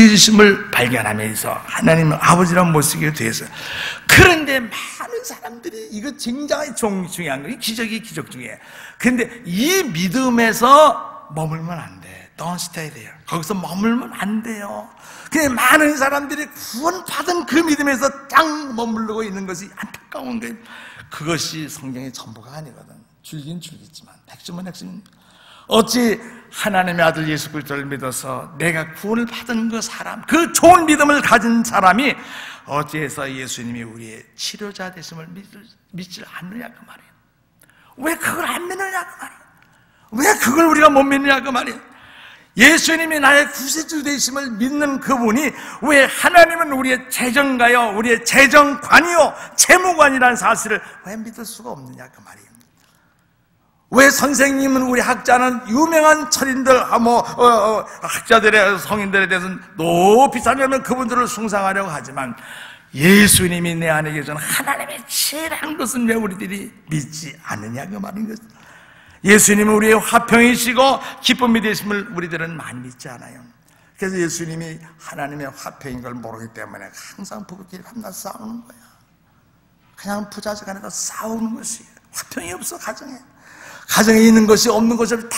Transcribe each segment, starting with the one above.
주이심을 발견하면서 하나님은 아버지라는 모시게 되었어요. 그런데 많은 사람들이 이거 굉장히 중요한 거예요. 기적이 기적 중에. 그런데 이 믿음에서 머물면 안 돼. Don't stay there. 거기서 머물면 안 돼요. 그냥 많은 사람들이 구원받은 그 믿음에서 딱 머무르고 있는 것이 안타까운 거예요. 그것이 성경의 전부가 아니거든. 줄긴 줄기지만 핵심은 핵심. 어찌 하나님의 아들 예수 그리스도를 믿어서 내가 구원을 받은 그 사람, 그 좋은 믿음을 가진 사람이 어찌해서 예수님이 우리의 치료자 되심을 믿지 않느냐 그 말이에요. 왜 그걸 안 믿느냐 그 말이에요. 왜 그걸 우리가 못 믿느냐 그 말이에요. 예수님이 나의 구세주 되심을 믿는 그분이 왜 하나님은 우리의 재정가요, 우리의 재정관이요, 재무관이라는 사실을 왜 믿을 수가 없느냐 그 말이에요. 왜 선생님은, 우리 학자는 유명한 철인들, 학자들의, 성인들에 대해서는 높이 살려면 그분들을 숭상하려고 하지만 예수님이 내 안에 계시는 하나님의 치라는 것은 왜 우리들이 믿지 않느냐 그 말인 거죠. 예수님은 우리의 화평이시고 기쁨이 되심을 우리들은 많이 믿지 않아요. 그래서 예수님이 하나님의 화평인 걸 모르기 때문에 항상 부부끼리 밤낮 싸우는 거야. 그냥 부자지간에도 싸우는 것이에요. 화평이 없어. 가정에 있는 것이 없는 것을 다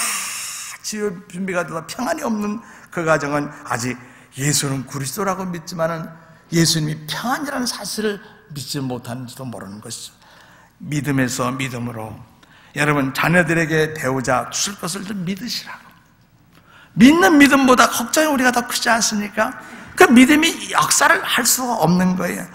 지을 준비가 되다 평안이 없는 그 가정은 아직 예수는 그리스도라고 믿지만은 예수님이 평안이라는 사실을 믿지 못하는지도 모르는 것이죠. 믿음에서 믿음으로 여러분 자녀들에게 배우자 주실 것을 좀 믿으시라고. 믿는 믿음보다 걱정이 우리가 더 크지 않습니까? 그 믿음이 역사를 할 수가 없는 거예요.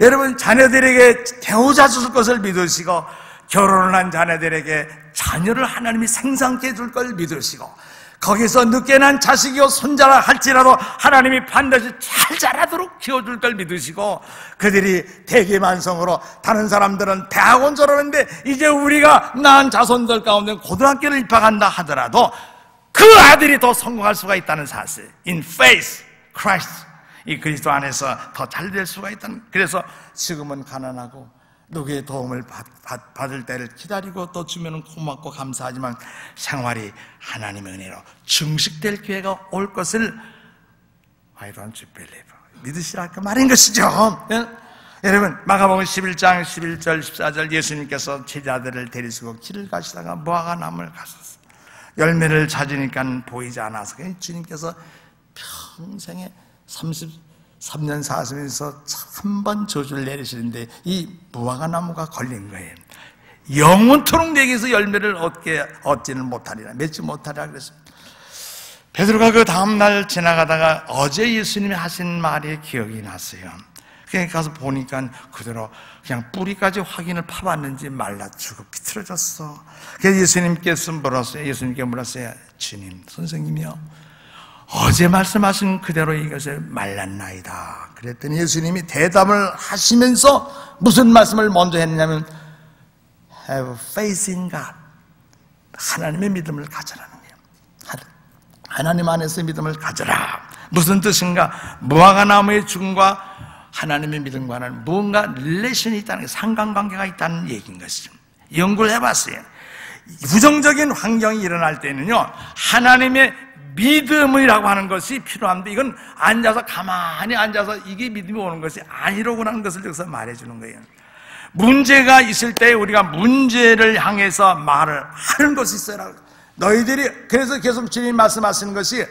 여러분 자녀들에게 배우자 주실 것을 믿으시고 결혼을 한 자녀들에게 자녀를 하나님이 생상케 해줄 걸 믿으시고 거기서 늦게 난 자식이요 손자라 할지라도 하나님이 반드시 잘 자라도록 키워줄 걸 믿으시고 그들이 대기만성으로 다른 사람들은 대학원 졸업했는데 이제 우리가 낳은 자손들 가운데 고등학교를 입학한다 하더라도 그 아들이 더 성공할 수가 있다는 사실, In faith, Christ, 이 그리스도 안에서 더 잘 될 수가 있다는. 그래서 지금은 가난하고 누구의 도움을 받을 때를 기다리고 또 주면은 고맙고 감사하지만 생활이 하나님의 은혜로 증식될 기회가 올 것을 I don't believe, 믿으시라 그 말인 것이죠. 예? 여러분 마가복음 11장 11절 14절 예수님께서 제자들을 데리시고 길을 가시다가 무화과 나무를 가셨어요. 열매를 찾으니까 보이지 않아서 주님께서 평생에 33년 사시면서 한 번 저주를 내리시는데 이 무화과 나무가 걸린 거예요. 영원토록 내게서 열매를 얻지는 못하리라, 맺지 못하리라 그랬습니다. 베드로가 그 다음날 지나가다가 어제 예수님이 하신 말이 기억이 났어요. 그냥 가서 보니까 그대로 그냥 뿌리까지 확인을 파봤는지 말라 죽어 비틀어졌어. 그래서 예수님께 물었어요. 주님, 선생님이요, 어제 말씀하신 그대로 이것을 말랐나이다. 그랬더니 예수님이 대답을 하시면서 무슨 말씀을 먼저 했냐면 Have faith in God, 하나님의 믿음을 가져라는 거예요. 하나님 안에서 믿음을 가져라. 무슨 뜻인가? 무화과나무의 죽음과 하나님의 믿음과는 무언가 릴레이션이 있다는 게, 상관관계가 있다는 얘기인 것이죠. 연구를 해봤어요. 부정적인 환경이 일어날 때는요, 하나님의 믿음이라고 하는 것이 필요한데 이건 가만히 앉아서 이게 믿음이 오는 것이 아니라고 하는 것을 여기서 말해주는 거예요. 문제가 있을 때 우리가 문제를 향해서 말을 하는 것이 있어요. 너희들이, 그래서 계속 주님 말씀하시는 것이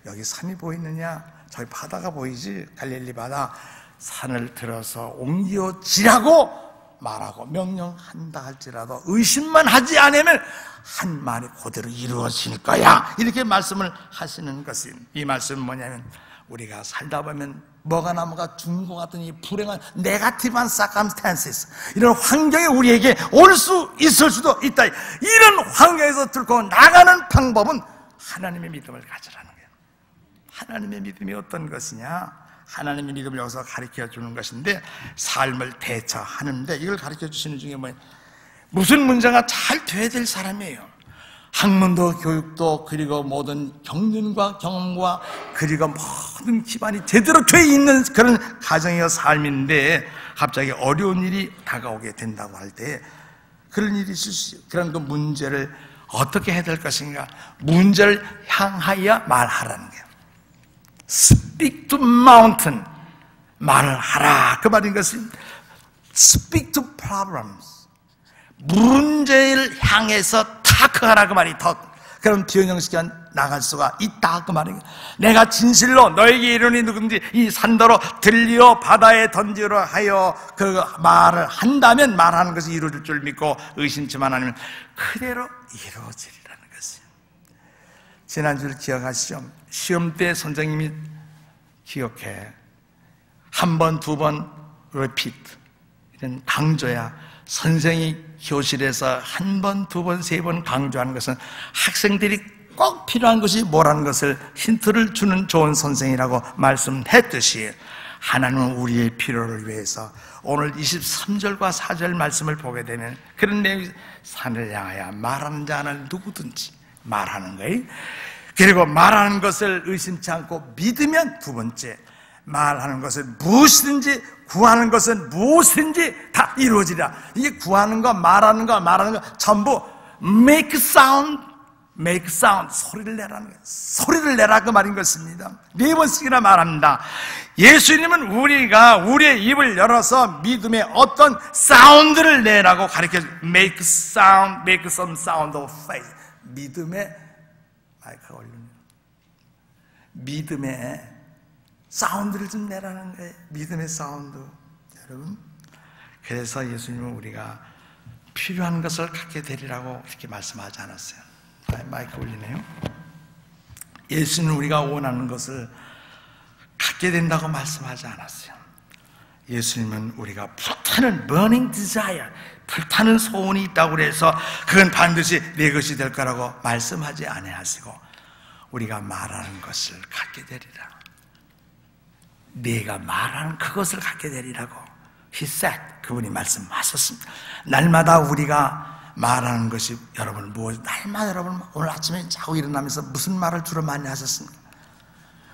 여기 산이 보이느냐, 저기 바다가 보이지, 갈릴리 바다, 산을 들어서 옮겨지라고 말하고 명령한다 할지라도 의심만 하지 않으면 한 말이 그대로 이루어질 거야, 이렇게 말씀을 하시는 것이, 이 말씀은 뭐냐면 우리가 살다 보면 무화과나무가 죽는 것 같은 이 불행한 네거티브한 circumstances, 이런 환경이 우리에게 올 수 있을 수도 있다. 이런 환경에서 들고 나가는 방법은 하나님의 믿음을 가지라는 거예요. 하나님의 믿음이 어떤 것이냐, 하나님의 믿음을 여기서 가르쳐 주는 것인데, 삶을 대처하는데 이걸 가르쳐 주시는 중에 뭐예요? 무슨 문제가 잘 돼야 될 사람이에요. 학문도 교육도 그리고 모든 경륜과 경험과 그리고 모든 기반이 제대로 돼 있는 그런 가정이와 삶인데 갑자기 어려운 일이 다가오게 된다고 할 때 그런 일이 있을 수 있어요. 그런 그 문제를 어떻게 해야 될 것인가, 문제를 향하여 말하라는 거예요. Speak to mountain. 말을 하라. 그 말인 것은 Speak to problems. 문제를 향해서 타크하라. 그 말이 더. 그럼 변형시켜 나갈 수가 있다. 그 말이에요. 내가 진실로 너에게 이르니 누군지 이 산더러 들리어 바다에 던지려 하여 그 말을 한다면 말하는 것이 이루어질 줄 믿고 의심치만 않으면 그대로 이루어지리라는 것이에요. 지난주를 기억하시죠? 시험 때 선생님이 기억해. 한 번, 두 번, repeat. 이런 강조야. 선생이 교실에서 한 번, 두 번, 세 번 강조하는 것은 학생들이 꼭 필요한 것이 뭐라는 것을 힌트를 주는 좋은 선생이라고 말씀했듯이 하나님은 우리의 필요를 위해서 오늘 23절과 4절 말씀을 보게 되면 그런 내용이 산을 향하여 말하는 자는 누구든지 말하는 거예요. 그리고 말하는 것을 의심치 않고 믿으면 두 번째, 말하는 것은 무엇이든지 구하는 것은 무엇이든지 다 이루어지리라. 이게 구하는 거, 말하는 거 전부 make sound, 소리를 내라는 거예요. 소리를 내라 그 말인 것입니다. 4번씩이나 말합니다. 예수님은 우리가 우리의 입을 열어서 믿음의 어떤 사운드를 내라고 가르쳐줘요. make some sound of faith. 믿음의 마이크가 올립니다. 믿음의 사운드를 좀 내라는 거예요. 믿음의 사운드. 여러분, 그래서 예수님은 우리가 필요한 것을 갖게 되리라고 이렇게 말씀하지 않았어요. 마이크 올리네요. 예수님은 우리가 원하는 것을 갖게 된다고 말씀하지 않았어요. 예수님은 우리가 불타는 burning desire, 불타는 소원이 있다고 해서 그건 반드시 내 것이 될 거라고 말씀하지 아니하시고 우리가 말하는 것을 갖게 되리라. 네가 말하는 그것을 갖게 되리라고 He said, 그분이 말씀하셨습니다. 날마다 우리가 말하는 것이 여러분 날마다 여러분 오늘 아침에 자고 일어나면서 무슨 말을 주로 많이 하셨습니까?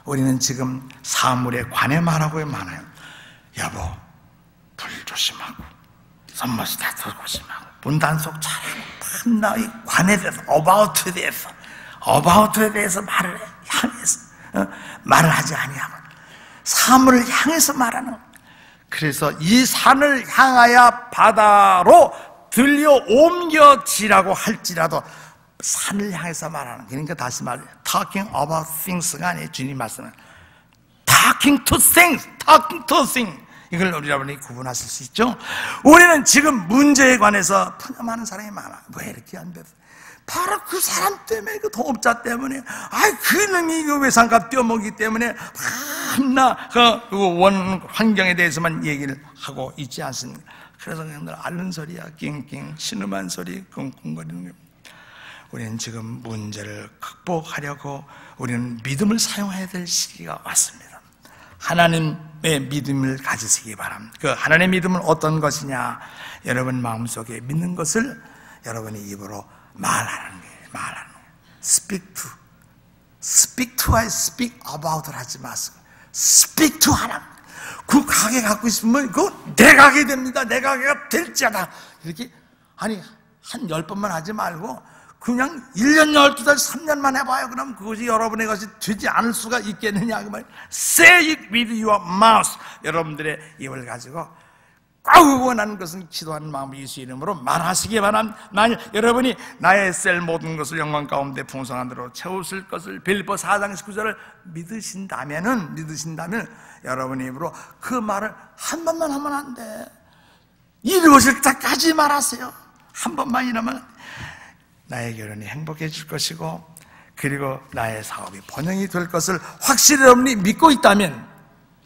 우리는 지금 사물에 관해 말하고 많아요. 여보, 불 조심하고 선머시다 조심하고 문단속 잘하고 나의 관에 대해서 about에 대해서 말을 향해서 말을 하지 아니하고 사물을 향해서 말하는. 그래서 이 산을 향하여 바다로 들려 옮겨지라고 할지라도 산을 향해서 말하는. 그러니까 다시 말해 talking about things가 아니에요. 주님 말씀은 talking to things. 이걸 우리 여러분이 구분하실 수 있죠. 우리는 지금 문제에 관해서 푸념하는 사람이 많아. 왜 이렇게 안 돼? 바로 그 사람 때문에, 그 동업자 때문에, 그 놈이 그 외상값 떼어먹기 때문에 밤낮 그 원 환경에 대해서만 얘기를 하고 있지 않습니까? 그래서 그냥 앓는 소리야, 낑낑, 신음한 소리, 끙끙거리는 겁니다. 우리는 지금 문제를 극복하려고 우리는 믿음을 사용해야 될 시기가 왔습니다. 하나님의 믿음을 가지시기 바랍니다. 그 하나님의 믿음은 어떤 것이냐? 여러분 마음속에 믿는 것을 여러분의 입으로 말하는 거예요. 말하는 거예요. speak to와 speak about를 하지 마세요. speak to 하나. 그 가게 갖고 있으면 그거 내 가게 됩니다. 내 가게가 될지어다. 이렇게 한 10번만 하지 말고 그냥 1년, 12달, 3년만 해봐요. 그럼 그것이 여러분의 것이 되지 않을 수가 있겠느냐 그 말이에요. Say it with your mouth. 여러분들의 입을 가지고 꼭 원하는 것은 기도하는 마음 예수 이름으로 말하시기 바랍니다. 만일 여러분이 나의 셀 모든 것을 영광 가운데 풍성한 대로 채우실 것을 빌립보 4장 19절을 믿으신다면 여러분의 입으로 그 말을 한 번만 하면 안 돼. 이루어질 때까지 말하세요. 한 번만 이러면 나의 결혼이 행복해질 것이고 그리고 나의 사업이 번영이 될 것을 확실히 여러분이 믿고 있다면,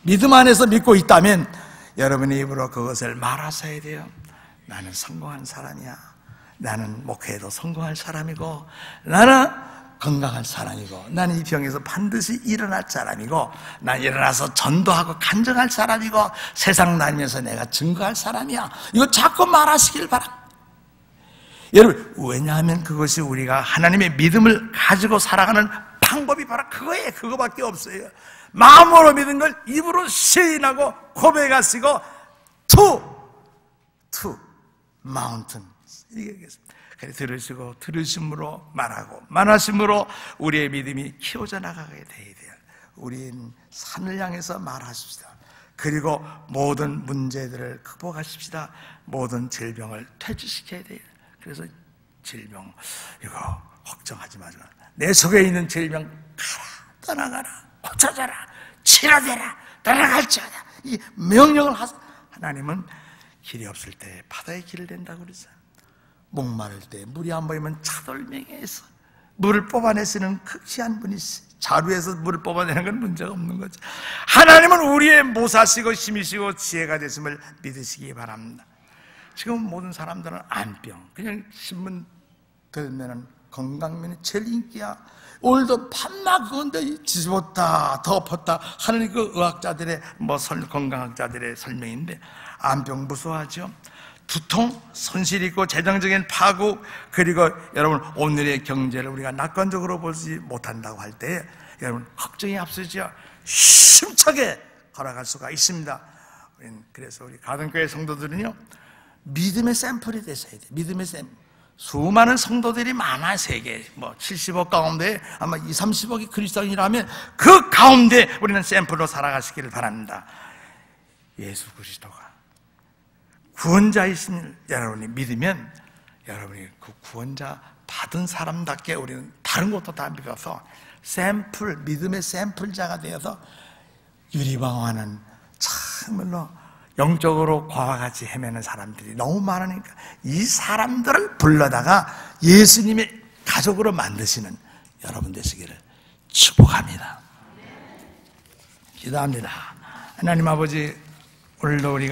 믿음 안에서 믿고 있다면 여러분의 입으로 그것을 말하셔야 돼요. 나는 성공한 사람이야. 나는 목회에도 성공할 사람이고 나는 건강한 사람이고 나는 이 병에서 반드시 일어날 사람이고 난 일어나서 전도하고 간증할 사람이고 세상 다니면서 내가 증거할 사람이야. 이거 자꾸 말하시길 바랍니다. 여러분, 왜냐하면 그것이 우리가 하나님의 믿음을 가지고 살아가는 방법이 바로 그거예요. 그거밖에 없어요. 마음으로 믿은 걸 입으로 시인하고 고백하시고 to mountain. 이게겠습니다. 들으시고 들으심으로 말하고 말하심으로 우리의 믿음이 키워져 나가게 돼야 돼요. 우린 산을 향해서 말하십시다. 그리고 모든 문제들을 극복하십시다. 모든 질병을 퇴치시켜야 돼요. 그래서 질병 이거 걱정하지 마자. 내 속에 있는 질병 가라, 떠나가라, 고쳐져라, 치료되라, 떠나갈지어다. 이 명령을 하세요. 하나님은 길이 없을 때 바다에 길을 낸다고 그러죠. 목마를 때 물이 안 보이면 차돌맹이에서 물을 뽑아내 쓰는 극시한 분이 자루에서 물을 뽑아내는 건 문제가 없는 거죠. 하나님은 우리의 모사시고 힘이시고 지혜가 됐음을 믿으시기 바랍니다. 지금 모든 사람들은 안병, 그냥 신문 들면은 건강면이 제일 인기야. 오늘도 밤낮 그건데 뒤집었다 덮었다 하는 그 의학자들의 건강학자들의 설명인데, 안병 무서워하죠. 두통, 손실 있고 재정적인 파국, 그리고 여러분 오늘의 경제를 우리가 낙관적으로 보지 못한다고 할 때 여러분 걱정이 앞서죠. 힘차게 걸어갈 수가 있습니다. 그래서 우리 가든교회 성도들은요, 믿음의 샘플이 되셔야 돼요. 믿음의 샘플. 수많은 성도들이 많아. 세계 70억 가운데 아마 30억이 그리스도인이라면 그 가운데 우리는 샘플로 살아가시기를 바랍니다. 예수 그리스도가 구원자이신 여러분이 믿으면 여러분이 그 구원자 받은 사람답게 우리는 다른 것도 다 믿어서 샘플, 믿음의 샘플자가 되어서 유리방황하는, 참말로 영적으로 과와 같이 헤매는 사람들이 너무 많으니까 이 사람들을 불러다가 예수님의 가족으로 만드시는 여러분 되시기를 축복합니다. 기도합니다. 하나님 아버지, 오늘도 우리가